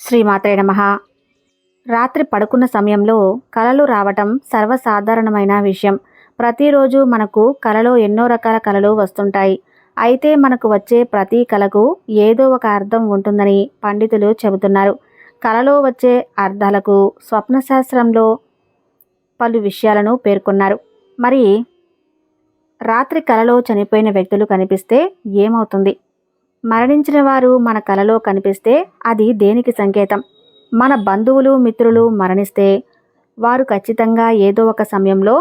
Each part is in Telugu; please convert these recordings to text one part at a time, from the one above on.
శ్రీమాత్రే నమః. రాత్రి పడుకున్న సమయంలో కలలు రావటం సర్వసాధారణమైన విషయం. ప్రతిరోజు మనకు కలలో ఎన్నో రకాల కలలు వస్తుంటాయి. అయితే మనకు వచ్చే ప్రతి కలకు ఏదో ఒక అర్థం ఉంటుందని పండితులు చెబుతున్నారు. కలలో వచ్చే అర్థాలకు స్వప్నశాస్త్రంలో పలు విషయాలను పేర్కొన్నారు. మరి రాత్రి కలలో చనిపోయిన వ్యక్తులు కనిపిస్తే ఏమవుతుంది? మరణించిన వారు మన కలలో కనిపిస్తే అది దేనికి సంకేతం? మన బంధువులు మిత్రులు మరణిస్తే వారు ఖచ్చితంగా ఏదో ఒక సమయంలో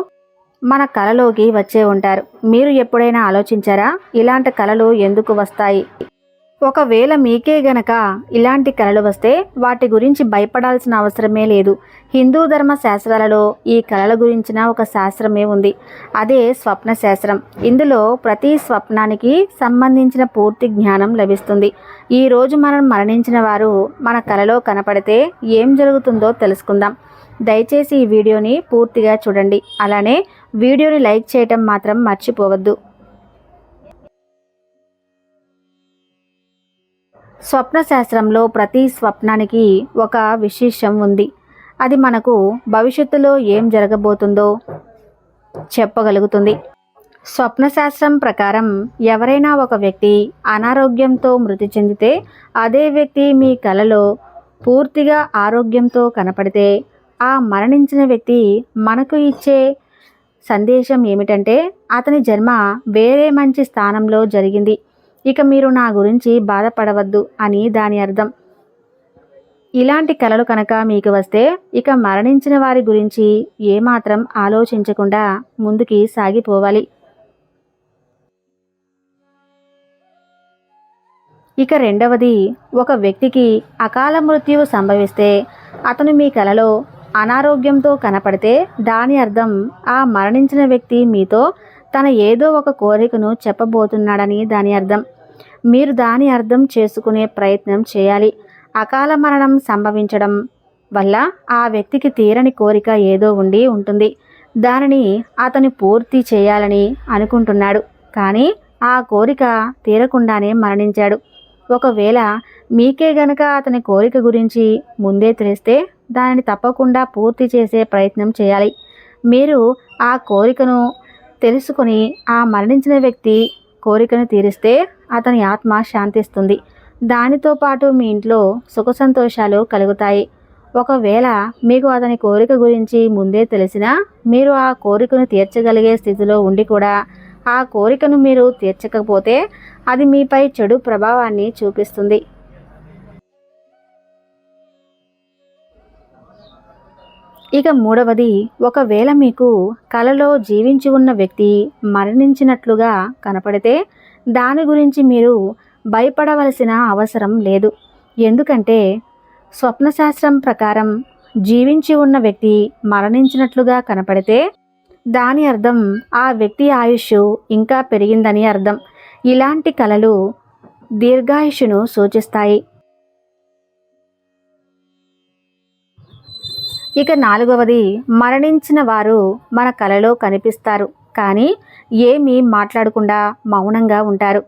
మన కలలోకి వచ్చే ఉంటారు. మీరు ఎప్పుడైనా ఆలోచించారా ఇలాంటి కలలు ఎందుకు వస్తాయి? ఒకవేళ మీకే గనక ఇలాంటి కలలు వస్తే వాటి గురించి భయపడాల్సిన అవసరమే లేదు. హిందూ ధర్మ శాస్త్రాలలో ఈ కలల గురించిన ఒక శాస్త్రమే ఉంది. అదే స్వప్న శాస్త్రం. ఇందులో ప్రతి స్వప్నానికి సంబంధించిన పూర్తి జ్ఞానం లభిస్తుంది. ఈరోజు మనం మరణించిన వారు మన కలలో కనపడితే ఏం జరుగుతుందో తెలుసుకుందాం. దయచేసి ఈ వీడియోని పూర్తిగా చూడండి. అలానే వీడియోని లైక్ చేయటం మాత్రం మర్చిపోవద్దు. స్వప్న శాస్త్రంలో ప్రతి స్వప్నానికి ఒక విశేషం ఉంది. అది మనకు భవిష్యత్తులో ఏం జరగబోతుందో చెప్పగలుగుతుంది. స్వప్న శాస్త్రం ప్రకారం ఎవరైనా ఒక వ్యక్తి అనారోగ్యంతో మృతి చెందితే అదే వ్యక్తి మీ కలలో పూర్తిగా ఆరోగ్యంతో కనపడితే ఆ మరణించిన వ్యక్తి మనకు ఇచ్చే సందేశం ఏమిటంటే అతని జన్మ వేరే మంచి స్థానంలో జరిగింది, ఇక మీరు నా గురించి బాధపడవద్దు అని దాని అర్థం. ఇలాంటి కలలు కనుక మీకు వస్తే ఇక మరణించిన వారి గురించి ఏమాత్రం ఆలోచించకుండా ముందుకి సాగిపోవాలి. ఇక రెండవది, ఒక వ్యక్తికి అకాల మృత్యువు సంభవిస్తే అతను మీ కలలో అనారోగ్యంతో కనపడితే దాని అర్థం ఆ మరణించిన వ్యక్తి మీతో తన ఏదో ఒక కోరికను చెప్పబోతున్నాడని దాని అర్థం. మీరు దాని అర్థం చేసుకునే ప్రయత్నం చేయాలి. అకాల మరణం సంభవించడం వల్ల ఆ వ్యక్తికి తీరని కోరిక ఏదో ఉండి ఉంటుంది. దానిని అతను పూర్తి చేయాలని అనుకుంటున్నాడు, కానీ ఆ కోరిక తీరకుండానే మరణించాడు. ఒకవేళ మీకే గనక అతని కోరిక గురించి ముందే తెలిస్తే దానిని తప్పకుండా పూర్తి చేసే ప్రయత్నం చేయాలి. మీరు ఆ కోరికను తెలుసుకొని ఆ మరణించిన వ్యక్తి కోరికను తీరిస్తే అతని ఆత్మ శాంతిస్తుంది. దానితో పాటు మీ ఇంట్లో సుఖ సంతోషాలు కలుగుతాయి. ఒకవేళ మీకు అతని కోరిక గురించి ముందే తెలిసినా మీరు ఆ కోరికను తీర్చగలిగే స్థితిలో ఉండి కూడా ఆ కోరికను మీరు తీర్చకపోతే అది మీపై చెడు ప్రభావాన్ని చూపిస్తుంది. ఇక మూడవది, ఒకవేళ మీకు కలలో జీవించి ఉన్న వ్యక్తి మరణించినట్లుగా కనపడితే దాని గురించి మీరు భయపడవలసిన అవసరం లేదు. ఎందుకంటే స్వప్నశాస్త్రం ప్రకారం జీవించి ఉన్న వ్యక్తి మరణించినట్లుగా కనపడితే దాని అర్థం ఆ వ్యక్తి ఆయుష్ ఇంకా పెరిగిందని అర్థం. ఇలాంటి కలలు దీర్ఘాయుషును సూచిస్తాయి. ఇక నాలుగవది, మరణించిన వారు మన కలలో కనిపిస్తారు, కానీ ఏమీ మాట్లాడకుండా మౌనంగా ఉంటారు.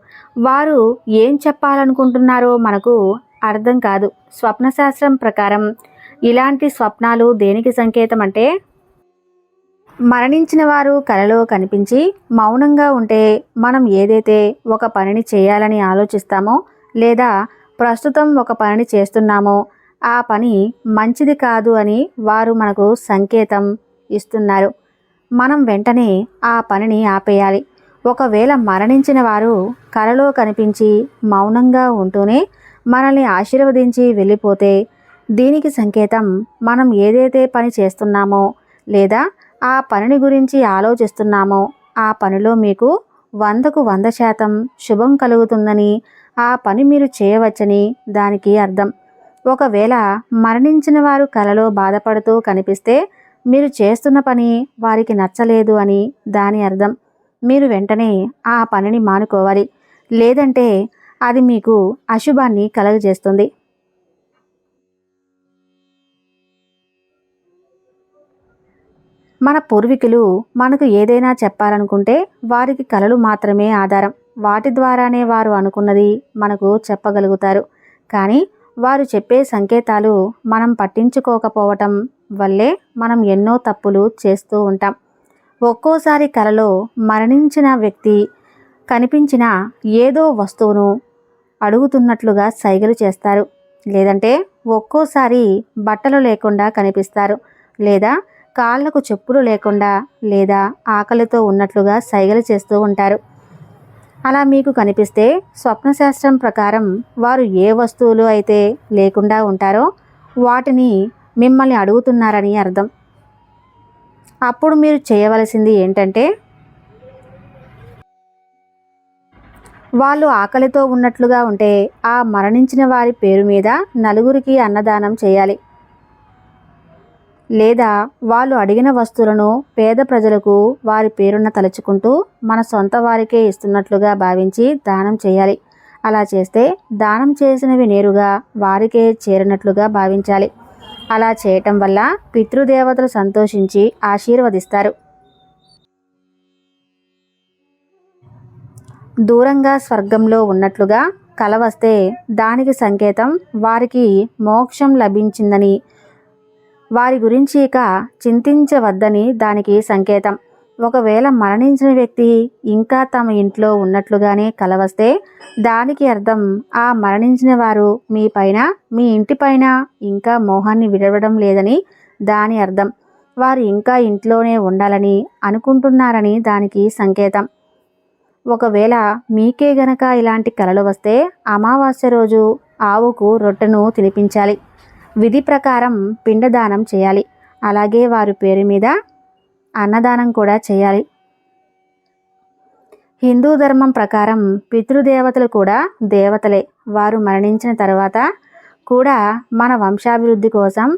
వారు ఏం చెప్పాలనుకుంటున్నారో మనకు అర్థం కాదు. స్వప్నశాస్త్రం ప్రకారం ఇలాంటి స్వప్నాలు దేనికి సంకేతం అంటే మరణించిన వారు కలలో కనిపించి మౌనంగా ఉంటే మనం ఏదైతే ఒక పనిని చేయాలని ఆలోచిస్తామో లేదా ప్రస్తుతం ఒక పనిని చేస్తున్నామో ఆ పని మంచిది కాదు అని వారు మనకు సంకేతం ఇస్తున్నారు. మనం వెంటనే ఆ పనిని ఆపేయాలి. ఒకవేళ మరణించిన వారు కలలో కనిపించి మౌనంగా ఉంటూనే మనల్ని ఆశీర్వదించి వెళ్ళిపోతే దీనికి సంకేతం మనం ఏదైతే పని చేస్తున్నామో లేదా ఆ పనిని గురించి ఆలోచిస్తున్నామో ఆ పనిలో మీకు 100కు 100% శుభం కలుగుతుందని, ఆ పని మీరు చేయవచ్చని దానికి అర్థం. ఒకవేళ మరణించిన వారు కలలో బాధపడుతూ కనిపిస్తే మీరు చేస్తున్న పని వారికి నచ్చలేదు అని దాని అర్థం. మీరు వెంటనే ఆ పనిని మానుకోవాలి, లేదంటే అది మీకు అశుభాన్ని కలుగజేస్తుంది. మన పూర్వీకులు మనకు ఏదైనా చెప్పాలనుకుంటే వారికి కలలు మాత్రమే ఆధారం. వాటి ద్వారానే వారు అనుకున్నది మనకు చెప్పగలుగుతారు. కానీ వారు చెప్పే సంకేతాలు మనం పట్టించుకోకపోవటం వల్లే మనం ఎన్నో తప్పులు చేస్తూ ఉంటాం. ఒక్కోసారి కలలో మరణించిన వ్యక్తి కనిపించిన ఏదో వస్తువును అడుగుతున్నట్లుగా సైగలు చేస్తారు. లేదంటే ఒక్కోసారి బట్టలు లేకుండా కనిపిస్తారు, లేదా కాళ్ళకు చెప్పులు లేకుండా, లేదా ఆకలితో ఉన్నట్లుగా సైగలు చేస్తూ ఉంటారు. అలా మీకు కనిపిస్తే స్వప్నశాస్త్రం ప్రకారం వారు ఏ వస్తువులు అయితే లేకుండా ఉంటారో వాటిని మిమ్మల్ని అడుగుతున్నారని అర్థం. అప్పుడు మీరు చేయవలసింది ఏంటంటే, వాళ్ళు ఆకలితో ఉన్నట్లుగా ఉంటే ఆ మరణించిన వారి పేరు మీద నలుగురికి అన్నదానం చేయాలి. లేదా వాళ్ళు అడిగిన వస్తువులను పేద ప్రజలకు వారి పేరున తలుచుకుంటూ మన సొంత వారికే ఇస్తున్నట్లుగా భావించి దానం చేయాలి. అలా చేస్తే దానం చేసినవి నేరుగా వారికే చేరినట్లుగా భావించాలి. అలా చేయటం వల్ల పితృదేవతలు సంతోషించి ఆశీర్వదిస్తారు. దూరంగా స్వర్గంలో ఉన్నట్లుగా కల వస్తే దానికి సంకేతం వారికి మోక్షం లభించిందని, వారి గురించి ఇక చింతించవద్దని దానికి సంకేతం. ఒకవేళ మరణించిన వ్యక్తి ఇంకా తమ ఇంట్లో ఉన్నట్లుగానే కల వస్తే దానికి అర్థం ఆ మరణించిన వారు మీ పైన, మీ ఇంటిపైన ఇంకా మోహాన్ని విడవడం లేదని దాని అర్థం. వారు ఇంకా ఇంట్లోనే ఉండాలని అనుకుంటున్నారని దానికి సంకేతం. ఒకవేళ మీకే గనక ఇలాంటి కలలు వస్తే అమావాస్య రోజు ఆవుకు రొట్టెను తినిపించాలి. విధి ప్రకారం పిండదానం చేయాలి. అలాగే వారి పేరు మీద అన్నదానం కూడా చేయాలి. హిందూ ధర్మం ప్రకారం పితృదేవతలు కూడా దేవతలే. వారు మరణించిన తర్వాత కూడా మన వంశాభివృద్ధి కోసం,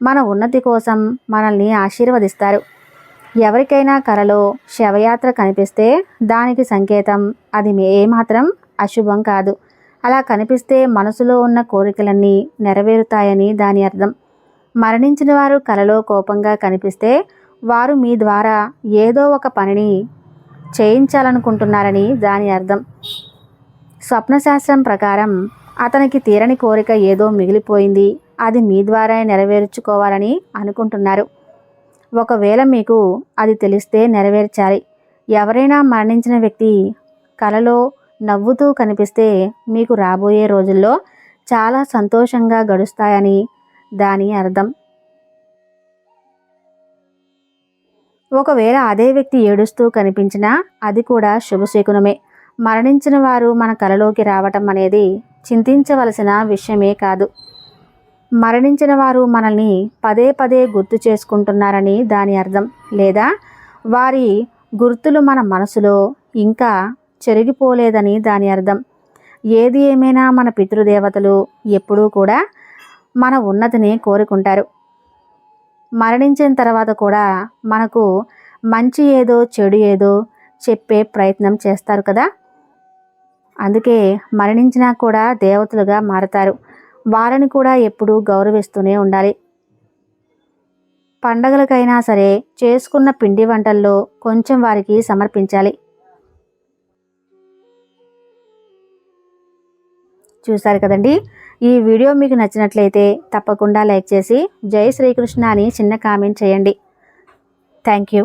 మన ఉన్నతి కోసం మనల్ని ఆశీర్వదిస్తారు. ఎవరికైనా కలలో శవయాత్ర కనిపిస్తే దానికి సంకేతం అది ఏమాత్రం అశుభం కాదు. అలా కనిపిస్తే మనసులో ఉన్న కోరికలన్నీ నెరవేరుతాయని దాని అర్థం. మరణించిన వారు కలలో కోపంగా కనిపిస్తే వారు మీ ద్వారా ఏదో ఒక పనిని చేయించాలనుకుంటున్నారని దాని అర్థం. స్వప్నశాస్త్రం ప్రకారం అతనికి తీరని కోరిక ఏదో మిగిలిపోయింది, అది మీ ద్వారా నెరవేర్చుకోవాలని అనుకుంటున్నారు. ఒకవేళ మీకు అది తెలిస్తే నెరవేర్చాలి. ఎవరైనా మరణించిన వ్యక్తి కలలో నవ్వుతూ కనిపిస్తే మీకు రాబోయే రోజుల్లో చాలా సంతోషంగా గడుస్తాయని దాని అర్థం. ఒకవేళ అదే వ్యక్తి ఏడుస్తూ కనిపించినా అది కూడా శుభశకునమే. మరణించిన వారు మన కలలోకి రావటం అనేది చింతించవలసిన విషయమే కాదు. మరణించిన వారు మనల్ని పదే పదే గుర్తు చేసుకుంటున్నారని దాని అర్థం. లేదా వారి గుర్తులు మన మనసులో ఇంకా చెరిగిపోలేదని దాని అర్థం. ఏది ఏమైనా మన పితృదేవతలు ఎప్పుడూ కూడా మన ఉన్నతిని కోరుకుంటారు. మరణించిన తర్వాత కూడా మనకు మంచి ఏదో చెడు ఏదో చెప్పే ప్రయత్నం చేస్తారు కదా. అందుకే మరణించినా కూడా దేవతలుగా మారతారు. వారిని కూడా ఎప్పుడూ గౌరవిస్తూనే ఉండాలి. పండగలకైనా సరే చేసుకున్న పిండి వంటల్లో కొంచెం వారికి సమర్పించాలి. చూశారు కదండి. ఈ వీడియో మీకు నచ్చినట్లయితే తప్పకుండా లైక్ చేసి జై శ్రీకృష్ణ అని చిన్న కామెంట్ చేయండి. Thank you.